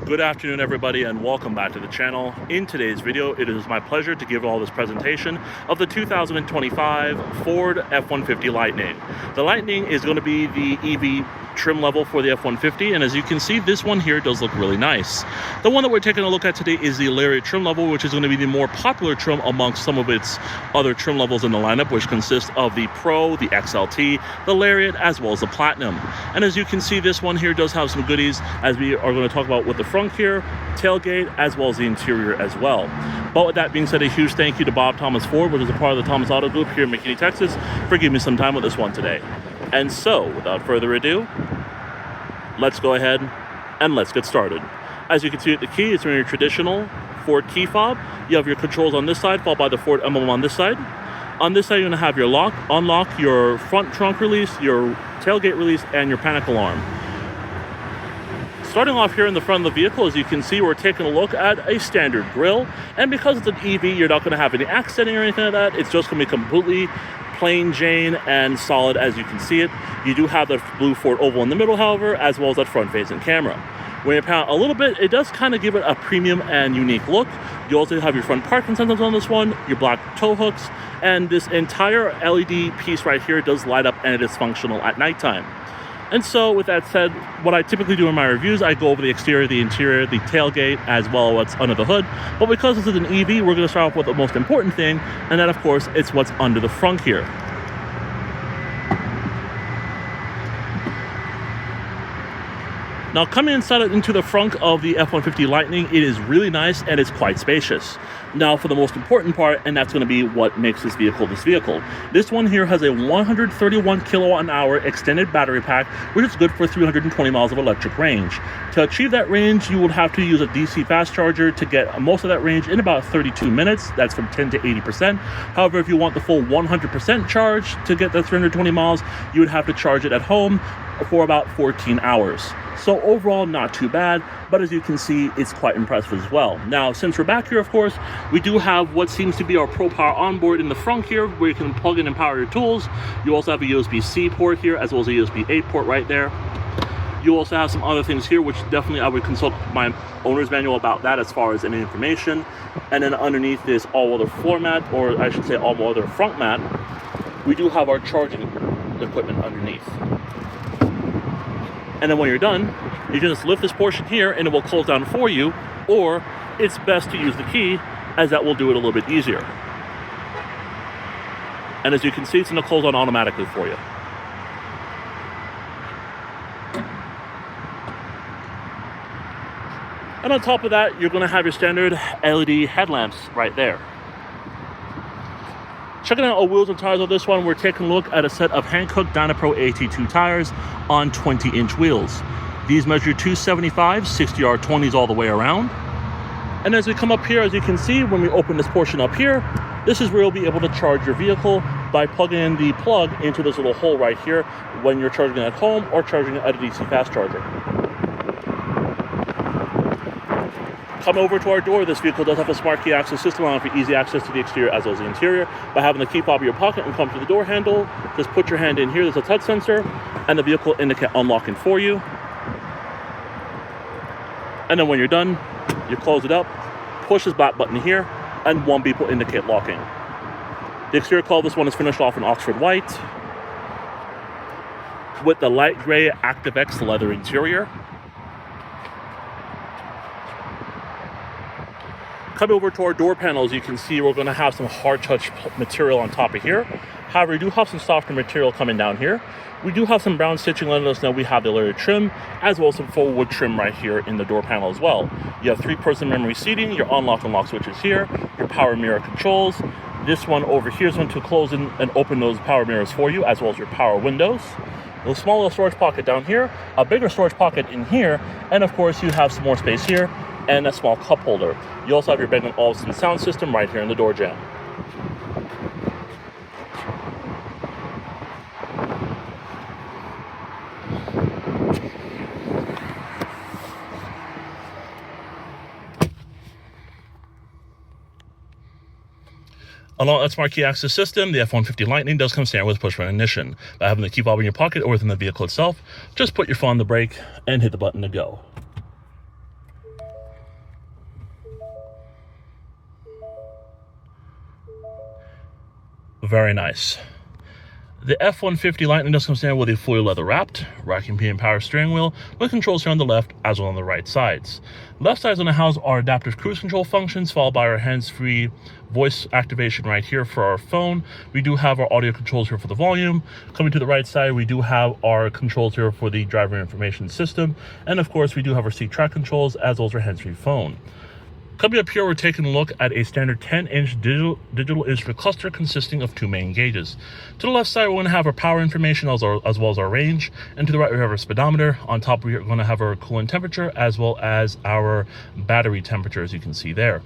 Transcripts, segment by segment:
Good afternoon, everybody, and welcome back to the channel. In today's video, it is my pleasure to give all this presentation of the 2025 Ford F-150 Lightning. The Lightning is going to be the EV trim level for the F-150, and as you can see, this one here does look really nice. The one that we're taking a look at today is the Lariat trim level, which is going to be the more popular trim amongst some of its other trim levels in the lineup, which consist of the Pro, the XLT, the Lariat, as well as the Platinum. And as you can see, this one here does have some goodies, as we are going to talk about with the Frunk here, tailgate, as well as the interior as well. But with that being said, a huge thank you to Bob Thomas Ford, which is a part of the Thomas Auto Group here in McKinney, Texas, for giving me some time with this one today. And so, without further ado, let's go ahead and let's get started. As you can see, the key is from your traditional Ford key fob. You have your controls on this side, followed by the Ford emblem on this side. On this side, you're going to have your lock, unlock, your front trunk release, your tailgate release, and your panic alarm. Starting off here in the front of the vehicle, as you can see, we're taking a look at a standard grille. And because it's an EV, you're not going to have any accenting or anything like that. It's just going to be completely plain Jane and solid as you can see it. You do have the blue Ford oval in the middle, however, as well as that front-facing camera. When you pan a little bit, it does kind of give it a premium and unique look. You also have your front parking sensors on this one, your black tow hooks, and this entire LED piece right here does light up and it is functional at nighttime. And so with that said, what I typically do in my reviews, I go over the exterior, the interior, the tailgate, as well as what's under the hood. But because this is an EV, we're going to start off with the most important thing, and that of course, it's what's under the frunk here. Now coming inside into the frunk of the F-150 Lightning, it is really nice and it's quite spacious. Now for the most important part, and that's going to be what makes this vehicle. This one here has a 131 kilowatt an hour extended battery pack, which is good for 320 miles of electric range. To achieve that range, you would have to use a DC fast charger to get most of that range in about 32 minutes. That's from 10 to 80%. However, if you want the full 100% charge to get that 320 miles, you would have to charge it at home for about 14 hours. So overall, not too bad, but as you can see, it's quite impressive as well. Now, since we're back here, of course, we do have what seems to be our Pro Power onboard in the front here, where you can plug in and power your tools. You also have a USB-C port here, as well as a USB-A port right there. You also have some other things here, which definitely I would consult my owner's manual about that as far as any information. And then underneath this all-weather floor mat, or I should say all-weather front mat, we do have our charging equipment underneath. And then when you're done, you can just lift this portion here and it will close down for you, or it's best to use the key, as that will do it a little bit easier. And as you can see, it's going to close on automatically for you. And on top of that, you're going to have your standard LED headlamps right there. Checking out our wheels and tires of this one, we're taking a look at a set of Hankook Dynapro AT2 tires on 20-inch wheels. These measure 275, 60R20s all the way around. And as we come up here, as you can see, when we open this portion up here, this is where you'll be able to charge your vehicle by plugging in the plug into this little hole right here when you're charging it at home or charging it at a DC fast charger. Come over to our door. This vehicle does have a smart key access system, allowing for easy access to the exterior as well as the interior. By having the key fob in your pocket and come to the door handle, just put your hand in here. There's a touch sensor, and the vehicle will indicate unlocking for you. And then when you're done, you close it up, push this back button here, and one beep will indicate locking. The exterior color of this one is finished off in Oxford white with the light gray ActiveX Leather interior. Coming over to our door panels, you can see we're going to have some hard touch material on top of here. However, we do have some softer material coming down here. We do have some brown stitching letting us know we have the Lariat trim, as well as some full wood trim right here in the door panel as well. You have 3-person memory seating, your unlock and lock switches here, your power mirror controls. This one over here is going to close in and open those power mirrors for you, as well as your power windows. A small little storage pocket down here, a bigger storage pocket in here, and of course you have some more space here, and a small cup holder. You also have your Bang & Olufsen sound system right here in the door jamb. Along that smart key access system, the F-150 Lightning does come standard with push-button ignition. By having the key fob in your pocket or within the vehicle itself, just put your foot on the brake and hit the button to go. Very nice. The F-150 Lightning does come standard with a fully leather wrapped racking pinion power steering wheel with controls here on the left as well on the right sides. Left side is going to house our adaptive cruise control functions, followed by our hands-free voice activation right here for our phone. We do have our audio controls here for the volume. Coming to the right side, we do have our controls here for the driver information system. And of course, we do have our seat track controls as well as our hands-free phone. Coming up here, we're taking a look at a standard 10-inch digital instrument cluster consisting of 2 main gauges. To the left side, we're going to have our power information as well as our range. And to the right, we have our speedometer. On top, we're going to have our coolant temperature as well as our battery temperature, as you can see there.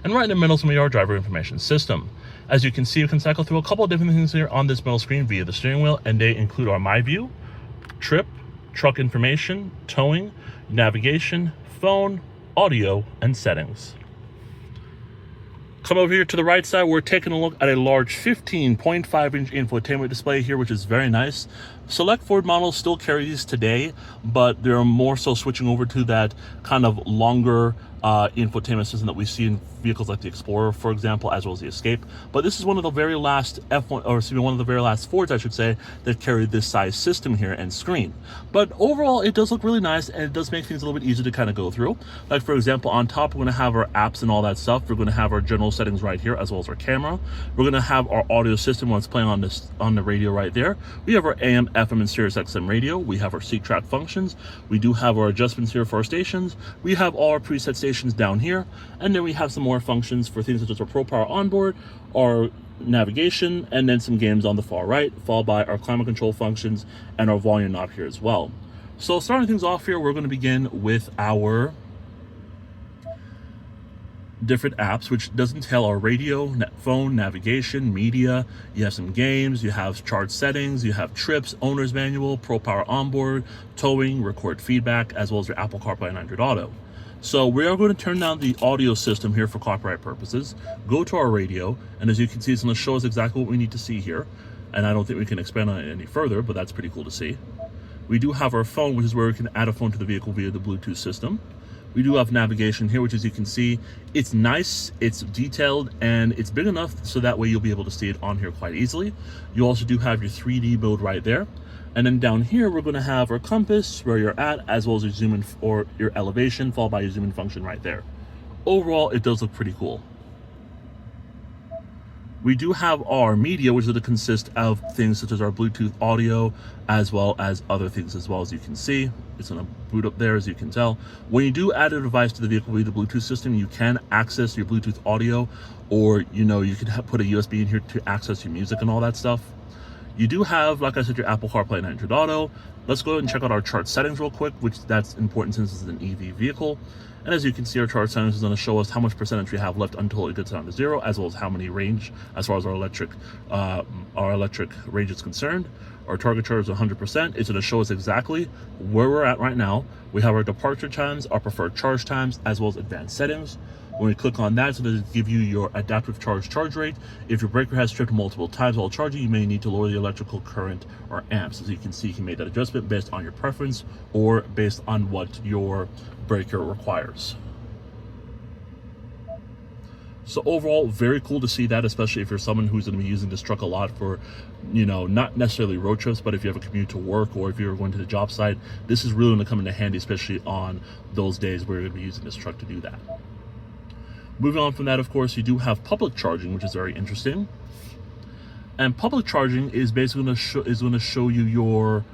And right in the middle is going to be our driver information system. As you can see, we can cycle through a couple of different things here on this middle screen via the steering wheel, and they include our My View, trip, truck information, towing, navigation, phone, audio, and settings. Come over here to the right side, we're taking a look at a large 15.5-inch infotainment display here, which is very nice. Select Ford models still carry these today, but they're more so switching over to that kind of longer infotainment system that we see in vehicles like the Explorer, for example, as well as the Escape. But this is one of the very last one of the very last Fords, I should say, that carried this size system here and screen. But overall, it does look really nice, and it does make things a little bit easier to kind of go through. Like, for example, on top, we're going to have our apps and all that stuff. We're going to have our general settings right here, as well as our camera. We're going to have our audio system when it's playing on the radio right there. We have our AM, FM, and Sirius XM radio. We have our seat track functions. We do have our adjustments here for our stations. We have all our preset stations down here, and then we have some more functions for things such as our Pro Power onboard, our navigation, and then some games on the far right, followed by our climate control functions and our volume knob here as well. So starting things off here, we're going to begin with our different apps, which does entail our radio, phone, navigation, media. You have some games, you have charge settings, you have trips, owner's manual, Pro Power onboard, towing, record feedback, as well as your Apple CarPlay and Android Auto. So we are going to turn down the audio system here for copyright purposes, go to our radio, and as you can see, it's going to show us exactly what we need to see here. And I don't think we can expand on it any further, but that's pretty cool to see. We do have our phone, which is where we can add a phone to the vehicle via the Bluetooth system. We do have navigation here, which, as you can see, it's nice, it's detailed, and it's big enough so that way you'll be able to see it on here quite easily. You also do have your 3D mode right there. And then down here, we're going to have our compass, where you're at, as well as your zoom in or your elevation, followed by your zoom in function right there. Overall, it does look pretty cool. We do have our media, which is going to consist of things such as our Bluetooth audio, as well as other things as well. As you can see, it's going to boot up there, as you can tell. When you do add a device to the vehicle via the Bluetooth system, you can access your Bluetooth audio, or, you know, you can put a USB in here to access your music and all that stuff. You do have, like I said, your Apple CarPlay and Android Auto. Let's go ahead and check out our chart settings real quick, which that's important since this is an EV vehicle. And as you can see, our chart settings is going to show us how much percentage we have left until it gets down to 0, as well as how many range as far as our electric range is concerned. Our target charge is 100%. It's going to show us exactly where we're at right now. We have our departure times, our preferred charge times, as well as advanced settings. When we click on that, so that it give you your adaptive charge rate. If your breaker has tripped multiple times while charging, you may need to lower the electrical current or amps. As you can see, you can make that adjustment based on your preference or based on what your breaker requires. So overall, very cool to see that, especially if you're someone who's going to be using this truck a lot for, you know, not necessarily road trips, but if you have a commute to work or if you're going to the job site, this is really going to come into handy, especially on those days where you're going to be using this truck to do that. Moving on from that, of course, you do have public charging, which is very interesting. And public charging is basically going to show you your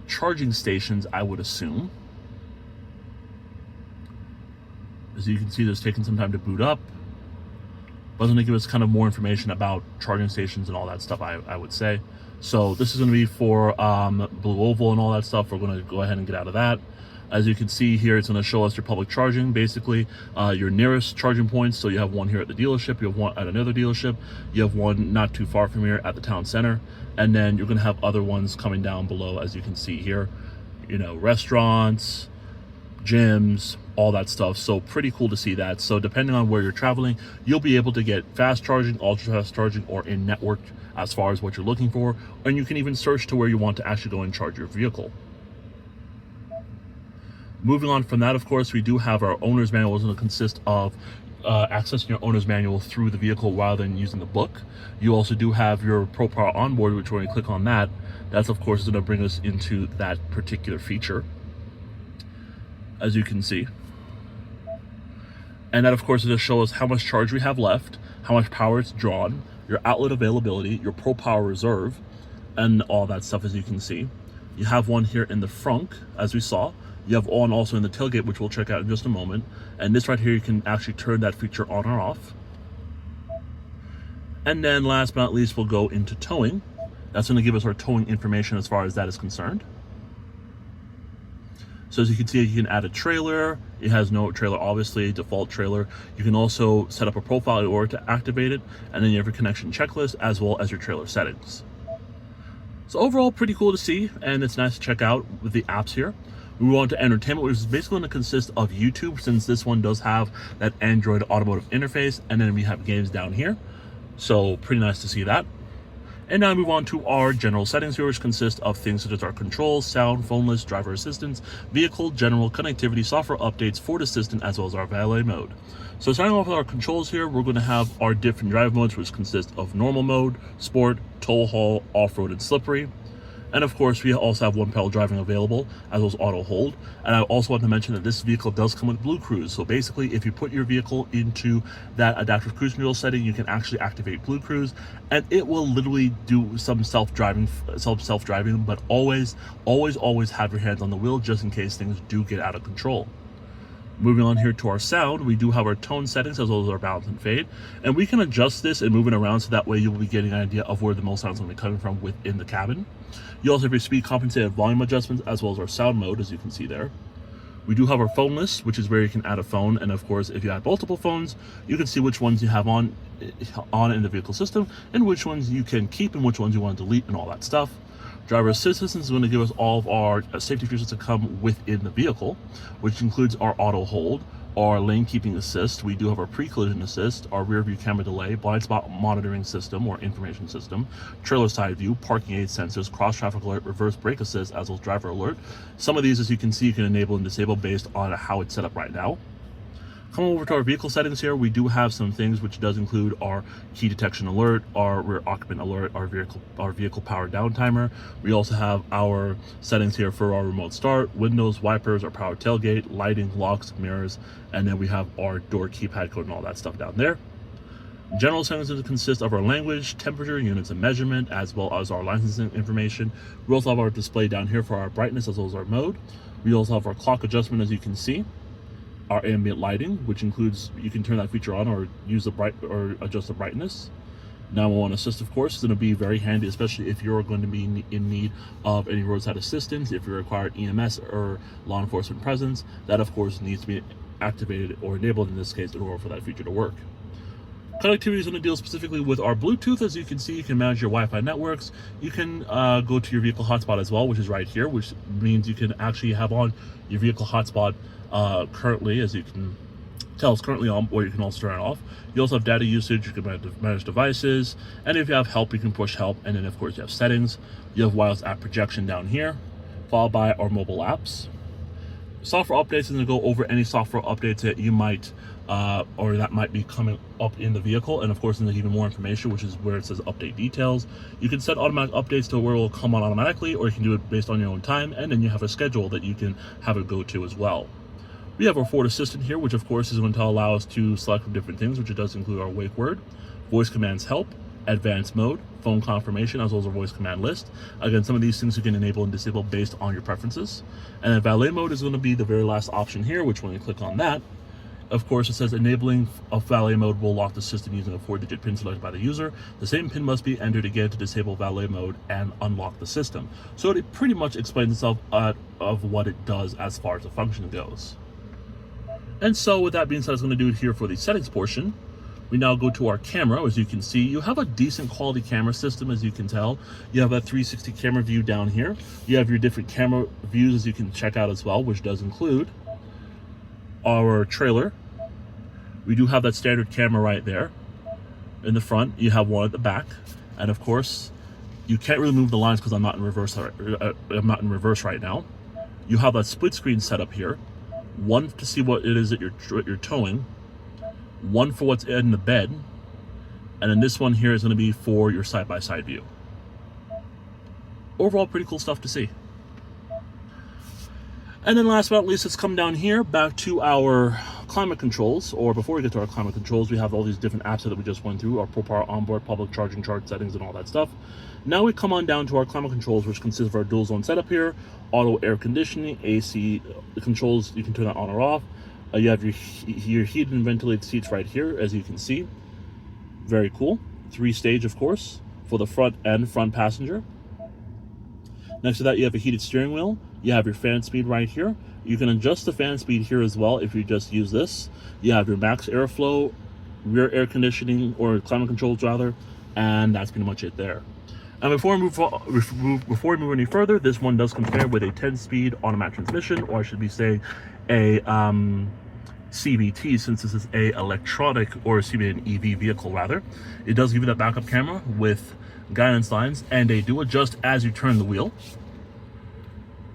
charging stations, I would assume. As you can see, it's taking some time to boot up. But it's going to give us kind of more information about charging stations and all that stuff, I would say. So this is going to be for Blue Oval and all that stuff. We're going to go ahead and get out of that. As you can see here, it's going to show us your public charging, basically your nearest charging points. So you have one here at the dealership, you have one at another dealership, you have one not too far from here at the town center, and then you're going to have other ones coming down below, as you can see here, you know, restaurants, gyms, all that stuff. So pretty cool to see that. So depending on where you're traveling, you'll be able to get fast charging, ultra fast charging, or in network as far as what you're looking for, and you can even search to where you want to actually go and charge your vehicle. Moving on from that, of course, we do have our owner's manual. It's going to consist of accessing your owner's manual through the vehicle rather than using the book. You also do have your Pro Power Onboard, which when you click on that, that's of course going to bring us into that particular feature, as you can see. And that of course will show us how much charge we have left, how much power it's drawn, your outlet availability, your Pro Power Reserve, and all that stuff, as you can see. You have one here in the frunk, as we saw. You have one also in the tailgate, which we'll check out in just a moment. And this right here, you can actually turn that feature on or off. And then last but not least, we'll go into towing. That's going to give us our towing information as far as that is concerned. So as you can see, you can add a trailer. It has no trailer, obviously, default trailer. You can also set up a profile in order to activate it. And then you have your connection checklist as well as your trailer settings. So overall, pretty cool to see, and it's nice to check out with the apps here. We move on to entertainment, which is basically going to consist of YouTube, since this one does have that Android automotive interface, and then we have games down here. So pretty nice to see that. And now we move on to our general settings here, which consist of things such as our controls, sound, phone list, driver assistance, vehicle, general, connectivity, software updates, Ford Assistant, as well as our valet mode. So starting off with our controls here, we're going to have our different drive modes, which consist of normal mode, sport, tow haul, off-road, and slippery. And of course, we also have one pedal driving available, as well as auto hold. And I also want to mention that this vehicle does come with Blue Cruise. So basically, if you put your vehicle into that adaptive cruise control setting, you can actually activate Blue Cruise, and it will literally do some self-driving, but always have your hands on the wheel just in case things do get out of control. Moving on here to our sound, we do have our tone settings as well as our balance and fade, and we can adjust this and move it around so that way you'll be getting an idea of where the most sound is going to be coming from within the cabin. You also have your speed compensated volume adjustments as well as our sound mode, as you can see there. We do have our phone list, which is where you can add a phone, and of course if you have multiple phones, you can see which ones you have on in the vehicle system and which ones you can keep and which ones you want to delete and all that stuff. Driver assistance is going to give us all of our safety features to come within the vehicle, which includes our auto hold, our lane keeping assist. We do have our pre-collision assist, our rear view camera delay, blind spot monitoring system or information system, trailer side view, parking aid sensors, cross traffic alert, reverse brake assist, as well as driver alert. Some of these, as you can see, you can enable and disable based on how it's set up right now. Come over to our vehicle settings here. We do have some things which does include our key detection alert, our rear occupant alert, our vehicle power down timer. We also have our settings here for our remote start, windows, wipers, our power tailgate, lighting, locks, mirrors, and then we have our door keypad code and all that stuff down there. General settings consist of our language, temperature, units of measurement, as well as our licensing information. We also have our display down here for our brightness as well as our mode. We also have our clock adjustment, as you can see. Our ambient lighting, which includes, you can turn that feature on or use the adjust the brightness. 911 assist, of course, is going to be very handy, especially if you're going to be in need of any roadside assistance. If you require EMS or law enforcement presence, that of course needs to be activated or enabled in this case in order for that feature to work. Connectivity is going to deal specifically with our Bluetooth. As you can see, you can manage your Wi-Fi networks. You can go to your vehicle hotspot as well, which is right here, which means you can actually have on your vehicle hotspot currently, as you can tell, it's currently on, or you can also turn it off. You also have data usage. You can manage devices, and if you have help, you can push help. And then of course you have settings. You have wireless app projection down here, followed by our mobile apps. Software updates is going to go over any software updates that you might or that might be coming up in the vehicle, and of course there's even more information, which is where it says update details. You can set automatic updates to where it will come on automatically, or you can do it based on your own time, and then you have a schedule that you can have it go to as well. We have our Ford Assistant here, which of course is going to allow us to select from different things, which it does include our wake word, voice commands help, advanced mode, phone confirmation, as well as our voice command list. Again, some of these things you can enable and disable based on your preferences. And then valet mode is going to be the very last option here, which when you click on that, of course, it says enabling of valet mode will lock the system using a 4-digit PIN selected by the user. The same PIN must be entered again to disable valet mode and unlock the system. So it pretty much explains itself of what it does as far as the function goes. And so with that being said, it's going to do it here for the settings portion. We now go to our camera. As you can see, you have a decent quality camera system, as you can tell. You have a 360 camera view down here. You have your different camera views, as you can check out as well, which does include our trailer. We do have that standard camera right there in the front. You have one at the back, and of course you can't really move the lines because I'm not in reverse right now. You have that split screen setup here, one to see what it is that you're towing, one for what's in the bed, and then this one here is going to be for your side-by-side view. Overall, pretty cool stuff to see. And then last but not least, let's come down here back to our climate controls. Or before we get to our climate controls, we have all these different apps that we just went through, our ProPower onboard, public charging chart settings, and all that stuff. Now we come on down to our climate controls, which consists of our dual zone setup here, auto air conditioning, AC controls, you can turn that on or off. You have your heated and ventilated seats right here, as you can see. Very cool. 3-stage, of course, for the front and front passenger. Next to that, you have a heated steering wheel. You have your fan speed right here. You can adjust the fan speed here as well if you just use this. You have your max airflow, rear air conditioning, or climate controls rather, and that's pretty much it there. And before we move any further, this one does come paired with a 10-speed automatic transmission, or I should be saying a CVT, since this is a electronic, or an EV vehicle rather. It does give you that backup camera with guidance lines, and they do adjust as you turn the wheel.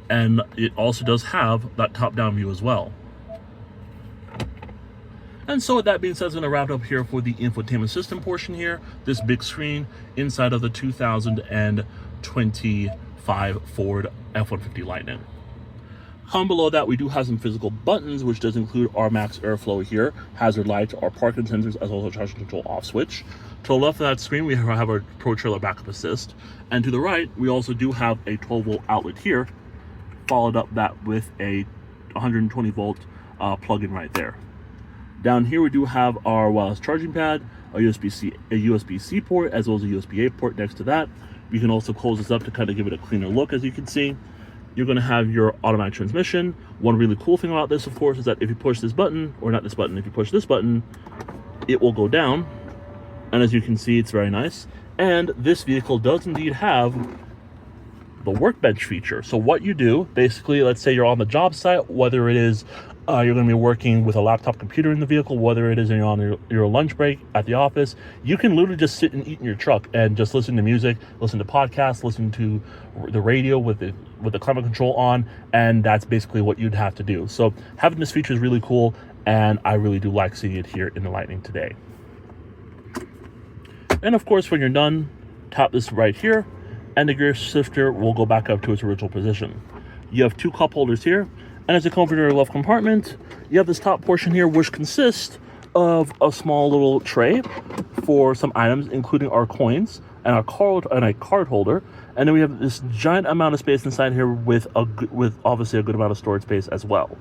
And it also does have that top-down view as well. And so with that being said, I'm going to wrap it up here for the infotainment system portion here. This big screen inside of the 2025 Ford F-150 Lightning. Down below that, we do have some physical buttons, which does include our max airflow here, hazard lights, our parking sensors, as well as our traction control off switch. To the left of that screen, we have our Pro Trailer backup assist. And to the right, we also do have a 12-volt outlet here, followed up that with a 120-volt plug-in right there. Down here, we do have our wireless charging pad, a USB-C port, as well as a USB-A port next to that. You can also close this up to kind of give it a cleaner look, as you can see. You're going to have your automatic transmission. One really cool thing about this, of course, is that if you push this button, or not this button, if you push this button, it will go down. And as you can see, it's very nice. And this vehicle does indeed have the workbench feature. So what you do, basically, let's say you're on the job site, whether it is you're going to be working with a laptop computer in the vehicle, whether it is you're on your lunch break at the office, you can literally just sit and eat in your truck and just listen to music, listen to podcasts, listen to the radio with the climate control on, and that's basically what you'd have to do. So having this feature is really cool, and I really do like seeing it here in the Lightning today. And of course, when you're done, tap this right here, and the gear shifter will go back up to its original position. You have 2 cup holders here, and as you come over to your left compartment, you have this top portion here, which consists of a small little tray for some items, including our coins and a card holder. And then we have this giant amount of space inside here with obviously a good amount of storage space as well.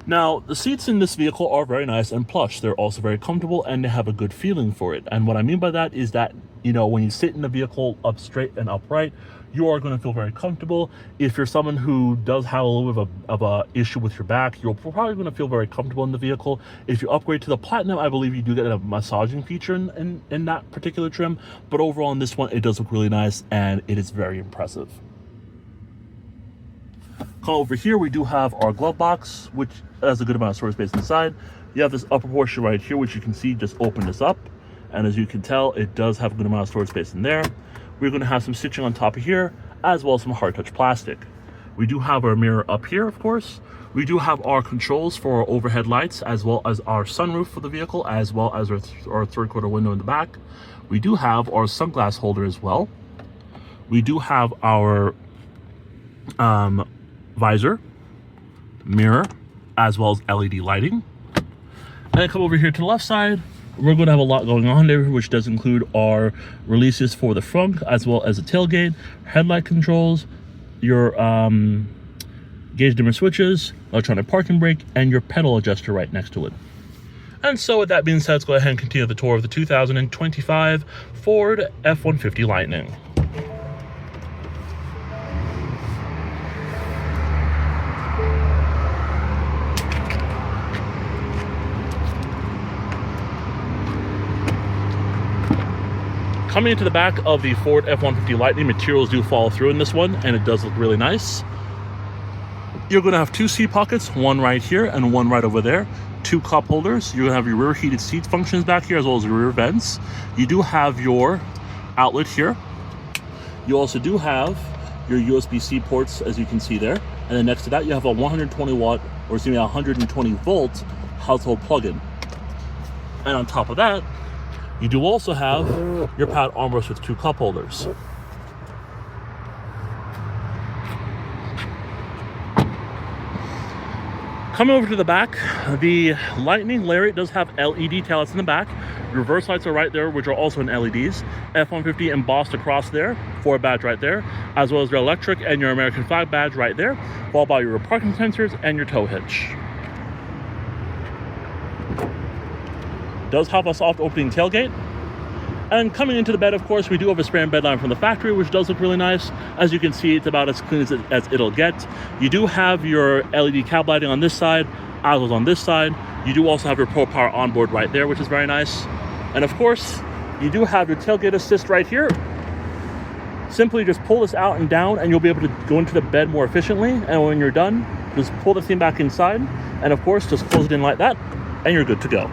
Now, the seats in this vehicle are very nice and plush. They're also very comfortable, and they have a good feeling for it. And what I mean by that is that, you know, when you sit in the vehicle up straight and upright, you are going to feel very comfortable. If you're someone who does have a little bit of a issue with your back, you're probably going to feel very comfortable in the vehicle. If you upgrade to the Platinum, I believe you do get a massaging feature in that particular trim. But overall, in this one, it does look really nice, and it is very impressive. Come over here, we do have our glove box, which has a good amount of storage space inside. You have this upper portion right here, which you can see just open this up. And as you can tell, it does have a good amount of storage space in there. We're going to have some stitching on top of here, as well as some hard touch plastic. We do have our mirror up here, of course. We do have our controls for our overhead lights, as well as our sunroof for the vehicle, as well as our third quarter window in the back. We do have our sunglass holder as well. We do have our visor, mirror, as well as LED lighting. And then come over here to the left side, we're going to have a lot going on there, which does include our releases for the frunk, as well as the tailgate, headlight controls, your gauge dimmer switches, electronic parking brake, and your pedal adjuster right next to it. And so with that being said, let's go ahead and continue the tour of the 2025 Ford F-150 Lightning. Coming into the back of the Ford F-150 Lightning, materials do fall through in this one, and it does look really nice. You're going to have 2 seat pockets, one right here and one right over there. 2 cup holders. You're going to have your rear heated seat functions back here, as well as your rear vents. You do have your outlet here. You also do have your USB-C ports, as you can see there. And then next to that, you have a 120 volt household plug-in. And on top of that, you do also have your pad armrest with 2 cup holders. Coming over to the back, the Lightning Lariat does have LED taillights in the back. Reverse lights are right there, which are also in LEDs. F-150 embossed across there, 4 badge right there, as well as your electric and your American flag badge right there, followed by your parking sensors and your tow hitch. Does have a soft opening tailgate. And coming into the bed, of course, we do have a spray and bed line from the factory, which does look really nice. As you can see, it's about as clean as it'll get. You do have your LED cab lighting on this side, as well as on this side. You do also have your Pro Power onboard right there, which is very nice. And of course, you do have your tailgate assist right here. Simply just pull this out and down, and you'll be able to go into the bed more efficiently. And when you're done, just pull the thing back inside. And of course, just close it in like that, and you're good to go.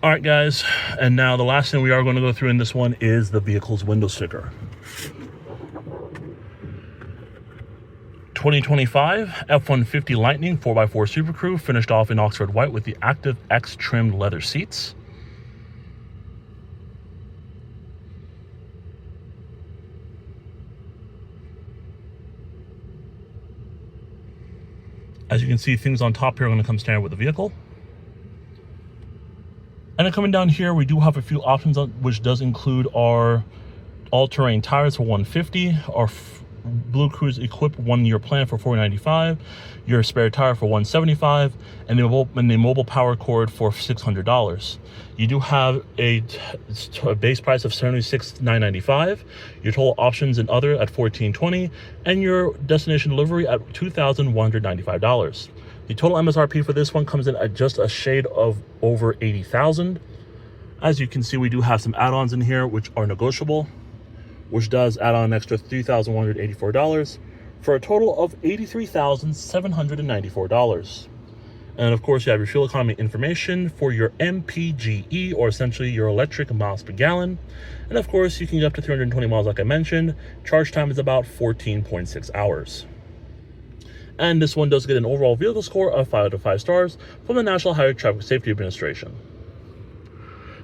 All right, guys, and now the last thing we are going to go through in this one is the vehicle's window sticker. 2025 F-150 Lightning 4x4 Super Crew, finished off in Oxford white with the ActiveX trimmed leather seats. As you can see, things on top here are going to come standard with the vehicle. And then coming down here, we do have a few options, which does include our all-terrain tires for $150, our Blue Cruise equipped 1-year plan for $495, your spare tire for $175, and the mobile power cord for $600. You do have a base price of $76,995, your total options and other at $1,420, and your destination delivery at $2,195. The total MSRP for this one comes in at just a shade of over $80,000. As you can see, we do have some add-ons in here which are negotiable, which does add on an extra $3,184 for a total of $83,794. And of course, you have your fuel economy information for your MPGE, or essentially your electric miles per gallon. And of course, you can get up to 320 miles like I mentioned. Charge time is about 14.6 hours. And this one does get an overall vehicle score of 5 out of 5 stars from the National Highway Traffic Safety Administration.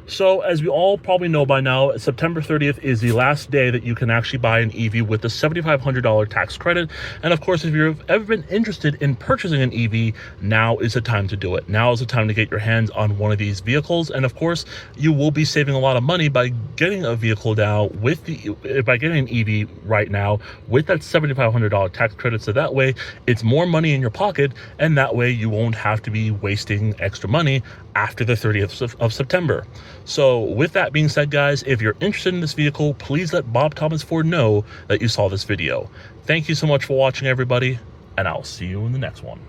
So as we all probably know by now, September 30th is the last day that you can actually buy an EV with the $7,500 tax credit. And of course, if you've ever been interested in purchasing an EV, now is the time to do it. Now is the time to get your hands on one of these vehicles. And of course, you will be saving a lot of money by getting a vehicle now by getting an EV right now with that $7,500 tax credit. So that way it's more money in your pocket, and that way you won't have to be wasting extra money after the 30th of September. So with that being said, guys, if you're interested in this vehicle, please let Bob Thomas Ford know that you saw this video. Thank you so much for watching, everybody, and I'll see you in the next one.